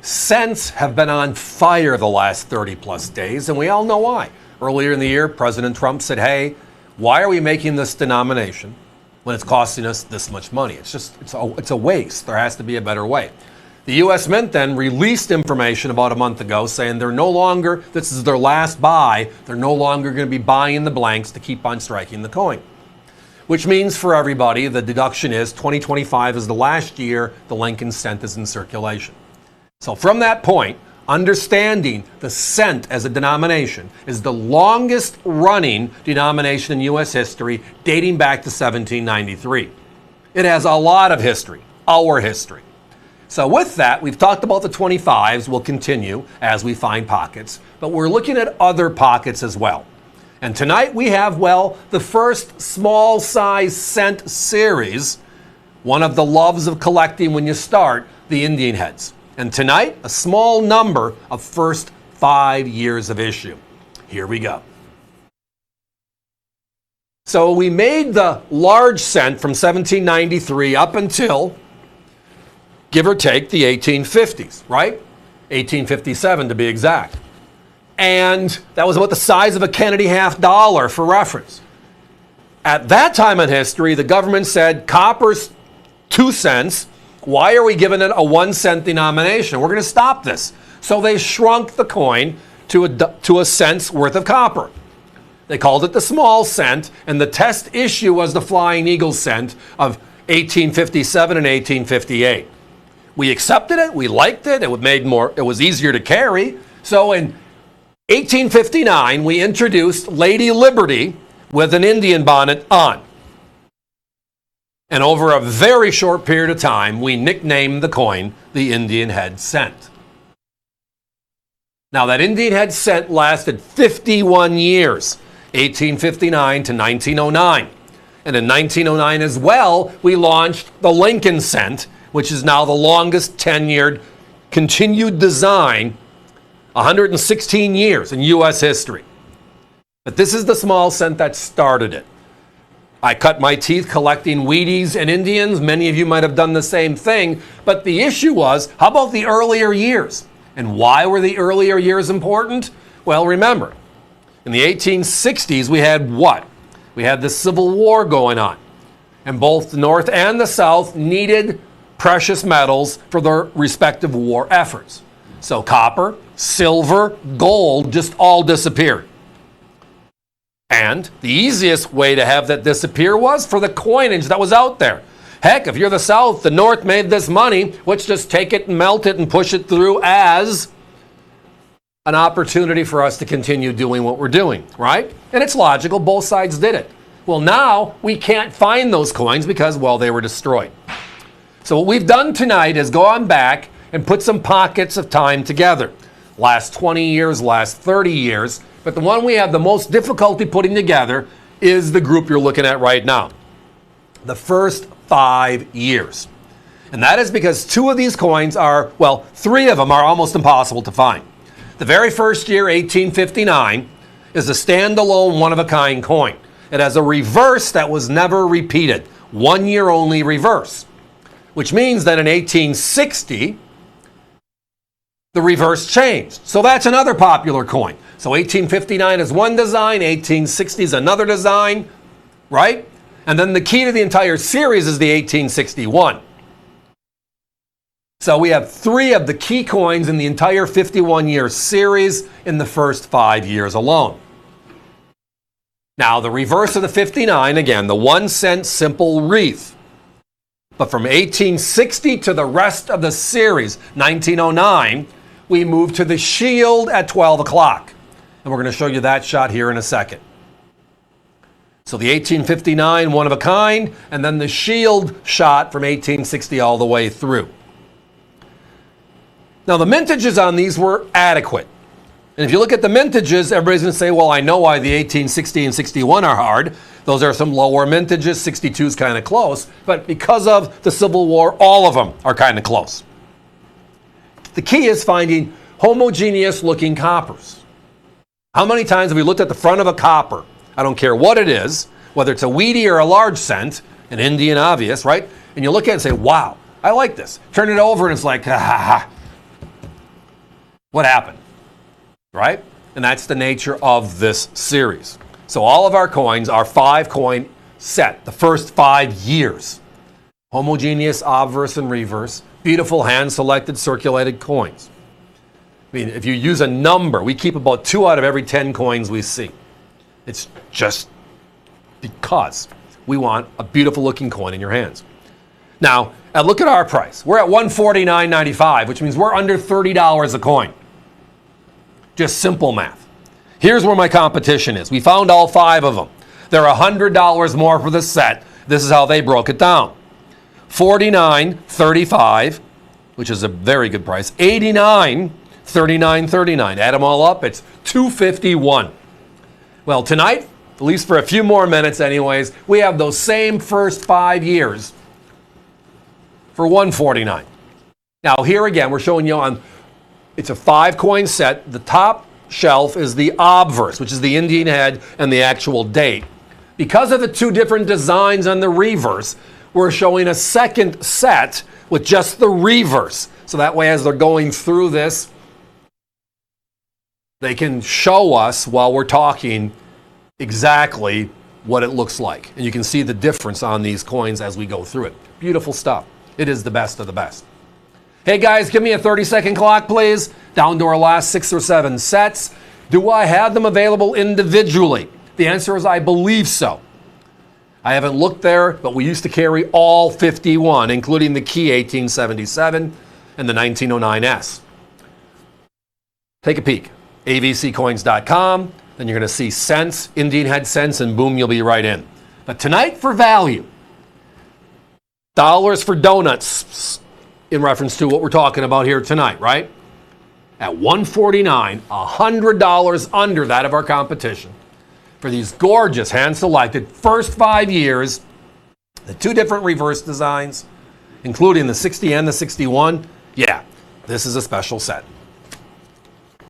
Cents have been on fire the last 30 plus days, and we all know why. Earlier in the year, President Trump said, hey, why are we making this denomination when it's costing us this much money? It's a waste. There has to be a better way. The U.S. Mint then released information about a month ago saying they're no longer, this is their last buy, they're no longer going to be buying the blanks to keep on striking the coin. Which means for everybody, the deduction is 2025 is the last year the Lincoln cent is in circulation. So from that point, understanding the cent as a denomination is the longest running denomination in U.S. history, dating back to 1793. It has a lot of history, our history. So with that, we've talked about the 25s. We'll continue as we find pockets, but we're looking at other pockets as well. And tonight we have, well, the first small size cent series, one of the loves of collecting when you start, the Indian heads. And tonight, a small number of first 5 years of issue. Here we go. So we made the large cent from 1793 up until, give or take, the 1850s, right? 1857 to be exact. And that was about the size of a Kennedy $50 for reference. At that time in history, the government said copper's 2 cents. Why are we giving it a 1 cent denomination? We're going to stop this. So they shrunk the coin to a cent's worth of copper. They called it the small cent, and the test issue was the Flying Eagle cent of 1857 and 1858. We accepted it. We liked it. It was easier to carry. So in 1859, we introduced Lady Liberty with an Indian bonnet on. And over a very short period of time, we nicknamed the coin the Indian head cent. Now, that Indian head cent lasted 51 years, 1859 to 1909. And in 1909 as well, we launched the Lincoln cent, which is now the longest tenured continued design, 116 years in U.S. history. But this is the small cent that started it. I cut my teeth collecting Wheaties and Indians. Many of you might have done the same thing. But the issue was, how about the earlier years? And why were the earlier years important? Well, remember, in the 1860s, we had what? We had the Civil War going on. And both the North and the South needed precious metals for their respective war efforts. So copper, silver, gold just all disappeared. And the easiest way to have that disappear was for the coinage that was out there. Heck, if you're the South, the North made this money, let's just take it and melt it and push it through as an opportunity for us to continue doing what we're doing, right? And it's logical, both sides did it. Well, now we can't find those coins because, well, they were destroyed. So what we've done tonight is go on back and put some pockets of time together. Last 20 years, last 30 years. But the one we have the most difficulty putting together is the group you're looking at right now. The first 5 years. And that is because 2 of these coins are, well, 3 of them are almost impossible to find. The very first year, 1859, is a standalone one-of-a-kind coin. It has a reverse that was never repeated. 1 year only reverse. Which means that in 1860, the reverse changed. So that's another popular coin. So 1859 is one design, 1860 is another design, right? And then the key to the entire series is the 1861. So we have 3 of the key coins in the entire 51-year series in the first 5 years alone. Now, the reverse of the 59, again, the 1 cent simple wreath. But from 1860 to the rest of the series, 1909, we move to the shield at 12 o'clock. And we're going to show you that shot here in a second. So the 1859, one of a kind, and then the shield shot from 1860 all the way through. Now, the mintages on these were adequate. And if you look at the mintages, everybody's going to say, well, I know why the 1860 and 61 are hard. Those are some lower mintages. 62 is kind of close. But because of the Civil War, all of them are kind of close. The key is finding homogeneous looking coppers. How many times have we looked at the front of a copper? I don't care what it is, whether it's a Wheatie or a large cent, an Indian obvious, right? And you look at it and say, wow, I like this. Turn it over and it's like, ha ha ha. what happened, right? And that's the nature of this series. So all of our coins are 5-coin set, the first 5 years. Homogeneous obverse and reverse, beautiful hand-selected circulated coins. I mean, if you use a number, we keep about 2 out of every 10 coins we see. It's just because we want a beautiful looking coin in your hands. Now, look at our price. We're at $149.95, which means we're under $30 a coin. Just simple math. Here's where my competition is. We found all 5 of them. They're $100 more for the set. This is how they broke it down. $49.35, which is a very good price. $89.39.39. Add them all up, it's $251. Well, tonight, at least for a few more minutes anyways, we have those same first 5 years for $149. Now here again, we're showing you on, it's a 5-coin set. The top shelf is the obverse, which is the Indian head and the actual date. Because of the 2 different designs on the reverse, we're showing a second set with just the reverse. So that way as they're going through this, they can show us while we're talking exactly what it looks like. And you can see the difference on these coins as we go through it. Beautiful stuff. It is the best of the best. Hey guys, give me a 30-second clock, please. Down to our last 6 or 7 sets. Do I have them available individually? The answer is I believe so. I haven't looked there, but we used to carry all 51, including the key 1877 and the 1909S. Take a peek. avccoins.com. Then you're going to see cents, Indian head cents, and boom, you'll be right in. But tonight for value, dollars for donuts, in reference to what we're talking about here tonight, right? At $149, $100 under that of our competition. For these gorgeous hand-selected first 5 years, the 2 different reverse designs, including the 60 and the 61, yeah, this is a special set.